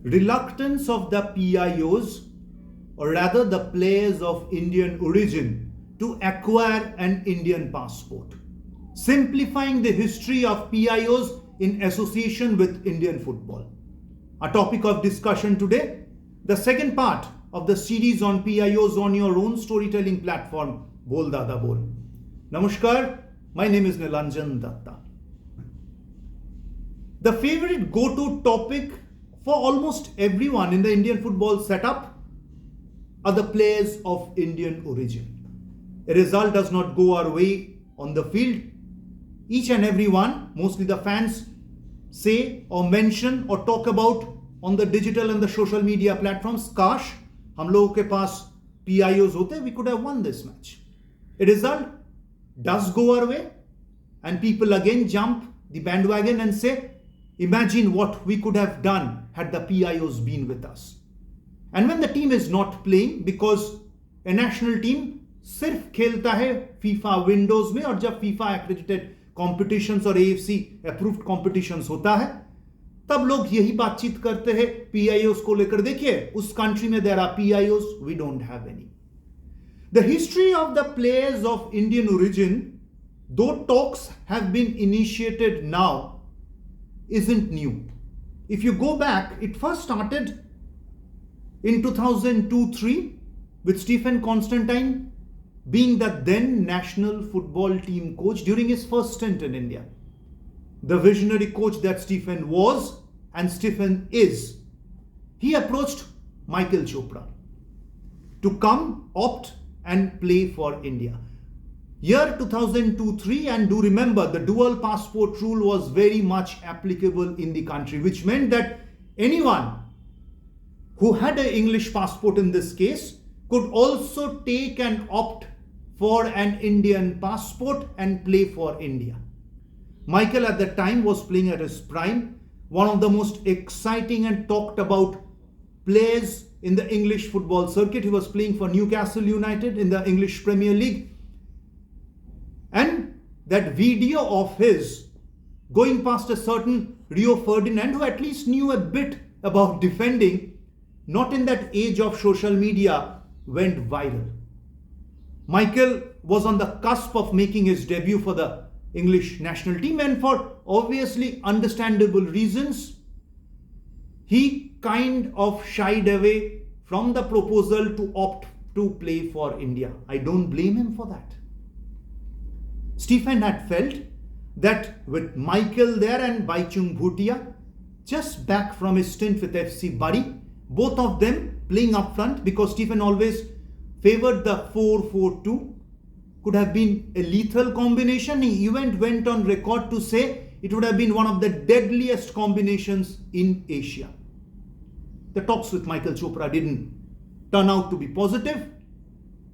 reluctance of the PIOs, or rather the players of Indian origin, to acquire an Indian passport, simplifying the history of PIOs in association with Indian football. Our topic of discussion today, the second part of the series on PIOs on your own storytelling platform, Bol Dada Bol. Namaskar, my name is Nilanjan Datta. The favorite go-to topic for almost everyone in the Indian football setup are the players of Indian origin. A result does not go our way on the field. Each and every one, mostly the fans, say or mention or talk about on the digital and the social media platforms, Kash, hum logo ke paas PIOs hote, we could have won this match. A result does go our way, and people again jump the bandwagon and say, imagine what we could have done had the PIOs been with us. And when the team is not playing, because a national team सिर्फ खेलता है FIFA Windows में, और जब FIFA accredited competitions और AFC approved competitions होता है, तब लोग यही बातचीत करते हैं PIOs को लेकर. देखिए, उस कंट्री में there are PIOs, we don't have any. The history of the players of Indian origin, though talks have been initiated now, isn't new. If you go back, it first started in 2002-03 with Stephen Constantine being the then national football team coach during his first stint in India. The visionary coach that Stephen was and Stephen is, he approached Michael Chopra to come, opt and play for India. Year 2002-03, and do remember, the dual passport rule was very much applicable in the country, which meant that anyone who had an English passport in this case could also take and opt for an Indian passport and play for India. Michael at that time was playing at his prime, one of the most exciting and talked about players in the English football circuit. He was playing for Newcastle United in the English Premier League. And that video of his going past a certain Rio Ferdinand, who at least knew a bit about defending, not in that age of social media, went viral. Michael was on the cusp of making his debut for the English national team, and for obviously understandable reasons, he kind of shied away from the proposal to opt to play for India. I don't blame him for that. Stephen had felt that with Michael there and Baichung Bhutia, just back from his stint with FC Bari, both of them playing up front, because Stephen always favored the 4-4-2, could have been a lethal combination. He even went on record to say it would have been one of the deadliest combinations in Asia. The talks with Michael Chopra didn't turn out to be positive.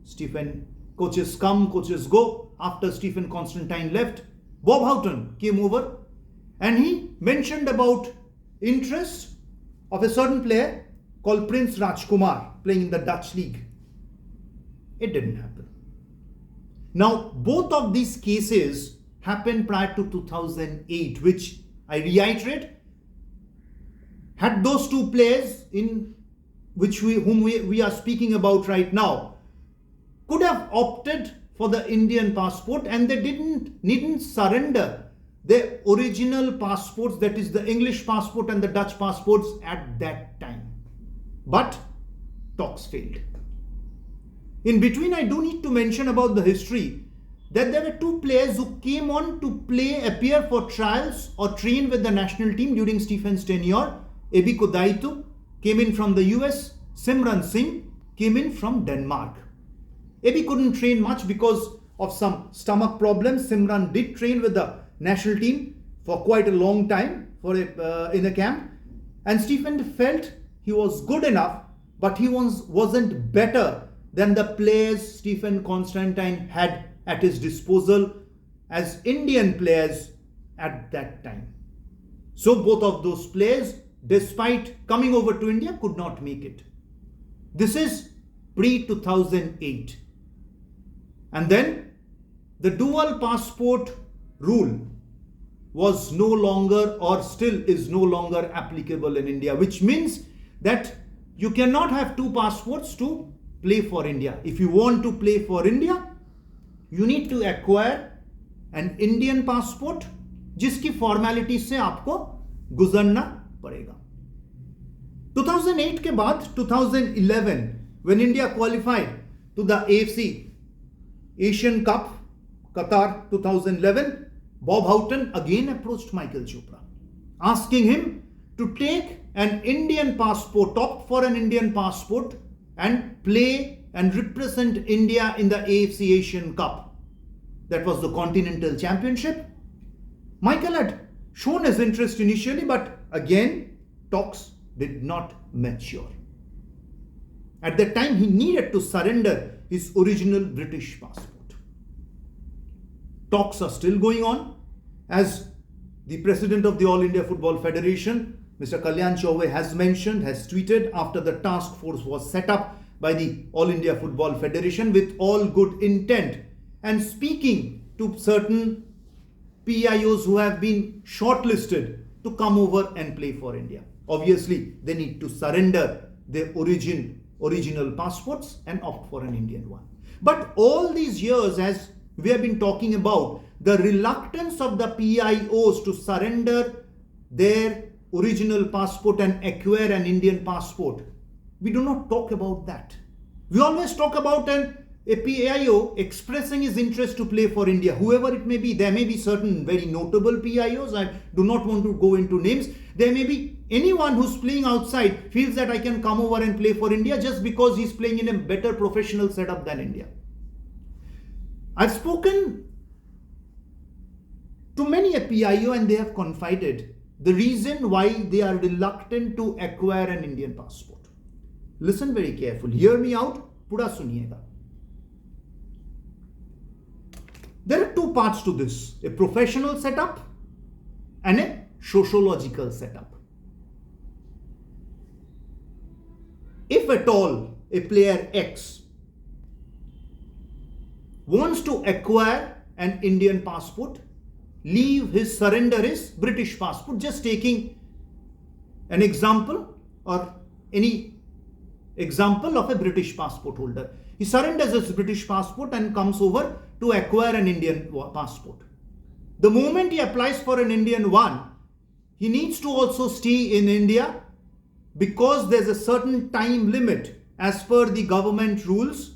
Stephen, coaches come, coaches go. After Stephen Constantine left, Bob Houghton came over and he mentioned about interest of a certain player called Prince Rajkumar playing in the Dutch league. It didn't happen. Now, both of these cases happened prior to 2008, which I reiterate, had those two players in which whom we are speaking about right now could have opted for the Indian passport, and they needn't surrender their original passports, that is the English passport and the Dutch passports at that time. But talks failed. In between, I do need to mention about the history that there were two players who came on to appear for trials or train with the national team during Stephen's tenure. Ebi Kodaitu came in from the US, Simran Singh came in from Denmark. Ebi couldn't train much because of some stomach problems. Simran did train with the national team for quite a long time in a camp. And Stephen felt he was good enough, but he wasn't better than the players Stephen Constantine had at his disposal as Indian players at that time. So both of those players, despite coming over to India, could not make it. This is pre-2008. And then the dual passport rule was no longer, or still is no longer, applicable in India, which means that you cannot have two passports to play for India. If you want to play for India, you need to acquire an Indian passport जिसकी formality से आपको गुजरना पड़ेगा. 2008 के बाद 2011 when India qualified to the AFC Asian Cup Qatar 2011, Bob Houghton again approached Michael Chopra asking him to take an Indian passport, opt for an Indian passport and play and represent India in the AFC Asian Cup. That was the Continental Championship. Michael had shown his interest initially, but again, talks did not mature. At that time, he needed to surrender his original British passport. Talks are still going on, as the president of the All India Football Federation, Mr. Kalyan Chauve, has mentioned, has tweeted after the task force was set up by the All India Football Federation with all good intent and speaking to certain PIOs who have been shortlisted to come over and play for India. Obviously, they need to surrender their original passports and opt for an Indian one. But all these years, as we have been talking about, the reluctance of the PIOs to surrender their original passport and acquire an Indian passport, we do not talk about that. We always talk about a PIO expressing his interest to play for India, whoever it may be. There may be certain very notable PIOs. I do not want to go into names. There may be anyone who's playing outside feels that I can come over and play for India just because he's playing in a better professional setup than India. I've spoken to many a PIO and they have confided the reason why they are reluctant to acquire an Indian passport. Listen very carefully. Hear me out. Pura suniega. There are two parts to this, a professional setup and a sociological setup. If at all a player X wants to acquire an Indian passport, surrender his British passport, just taking an example or any example of a British passport holder. He surrenders his British passport and comes over to acquire an Indian passport. The moment he applies for an Indian one, he needs to also stay in India because there's a certain time limit as per the government rules,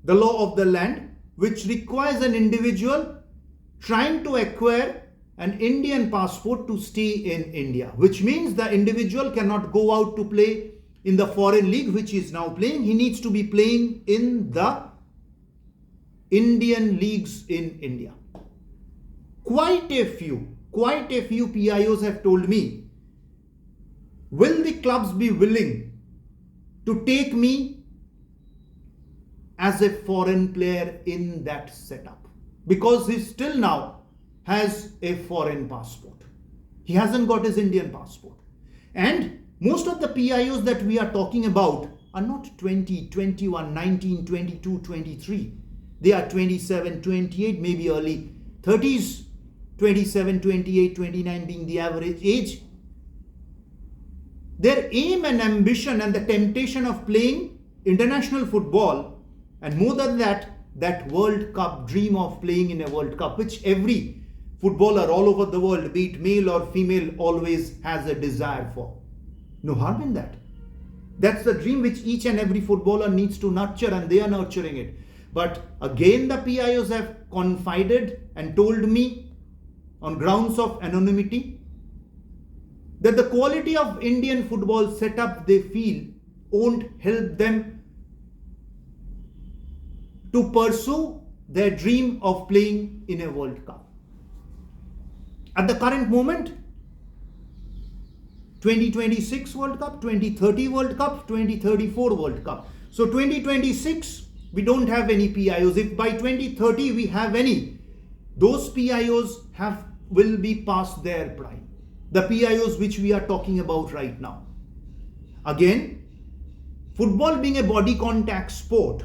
the law of the land, which requires an individual trying to acquire an Indian passport to stay in India, which means the individual cannot go out to play in the foreign league which he is now playing. He needs to be playing in the Indian leagues in India. Quite a few PIOs have told me, will the clubs be willing to take me as a foreign player in that setup? Because he still now has a foreign passport. He hasn't got his Indian passport. And most of the PIOs that we are talking about are not 20, 21, 19, 22, 23. They are 27, 28, maybe early 30s, 27, 28, 29 being the average age. Their aim and ambition and the temptation of playing international football, and more than that World Cup, dream of playing in a World Cup, which every footballer all over the world, be it male or female, always has a desire for. No harm in that. That's the dream which each and every footballer needs to nurture, and they are nurturing it. But again, the PIOs have confided and told me on grounds of anonymity that the quality of Indian football setup they feel won't help them to pursue their dream of playing in a World Cup. At the current moment, 2026 World Cup, 2030 World Cup, 2034 World Cup. So 2026, we don't have any PIOs. If by 2030 we have any, those PIOs will be past their prime. The PIOs which we are talking about right now. Again, football being a body contact sport,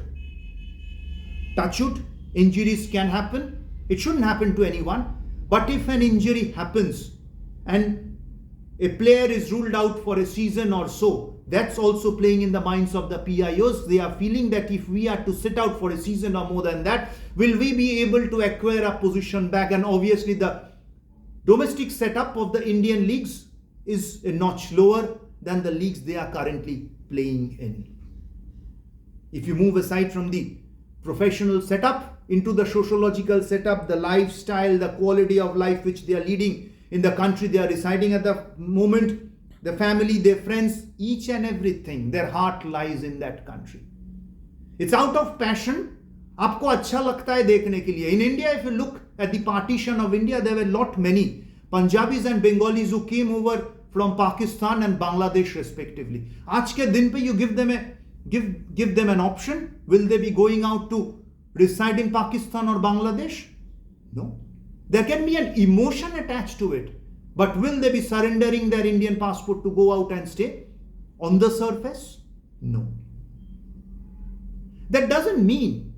touch wood, injuries can happen. It shouldn't happen to anyone. But if an injury happens and a player is ruled out for a season or so, that's also playing in the minds of the PIOs. They are feeling that if we are to sit out for a season or more than that, will we be able to acquire a position back? And obviously the domestic setup of the Indian leagues is a notch lower than the leagues they are currently playing in. If you move aside from the professional setup into the sociological setup, the lifestyle, the quality of life which they are leading in the country they are residing at the moment, the family, their friends, each and everything, their heart lies in that country. It's out of passion. आपको अच्छा लगता है देखने के लिए. In India, if you look at the partition of India, there were lot many Punjabis and Bengalis who came over from Pakistan and Bangladesh respectively. आज के दिन पे you give them an option. Will they be going out to reside in Pakistan or Bangladesh? No. There can be an emotion attached to it. But will they be surrendering their Indian passport to go out and stay? On the surface? No. That doesn't mean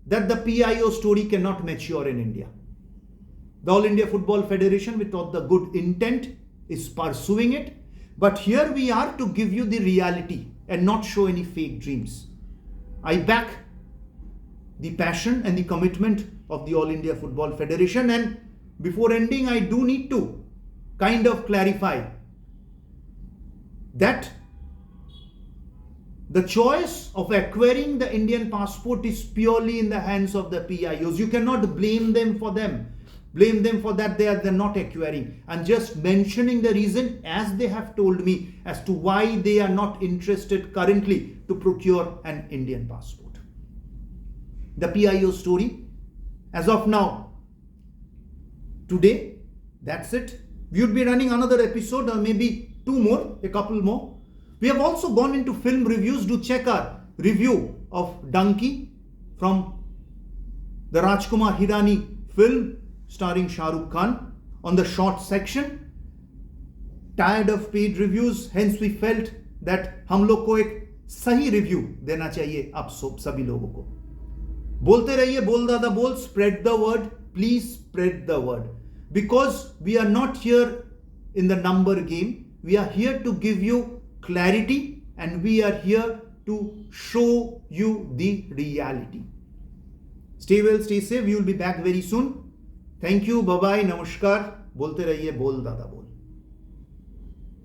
that the PIO story cannot mature in India. The All India Football Federation, with all the good intent, is pursuing it. But here we are to give you the reality and not show any fake dreams. I back the passion and the commitment of the All India Football Federation. And before ending, I do need to kind of clarify that the choice of acquiring the Indian passport is purely in the hands of the PIOs. You cannot blame them for that. They're not acquiring. I'm just mentioning the reason, as they have told me, as to why they are not interested currently to procure an Indian passport. The PIO story, as of now, today, that's it. We would be running another episode or maybe a couple more. We have also gone into film reviews. Do check our review of Donkey from the Rajkumar Hirani film starring Shah Rukh Khan on the short section. Tired of paid reviews, hence we felt that हम लोग को एक सही review देना चाहिए आप सभी लोगों को. बोलते रहिए, बोल दादा बोल, spread the word, please spread the word. Because we are not here in the number game. We are here to give you clarity and we are here to show you the reality. Stay well, stay safe. We will be back very soon. Thank you. Bye-bye. Namaskar. बोलते रहिए, बोल दादा बोल.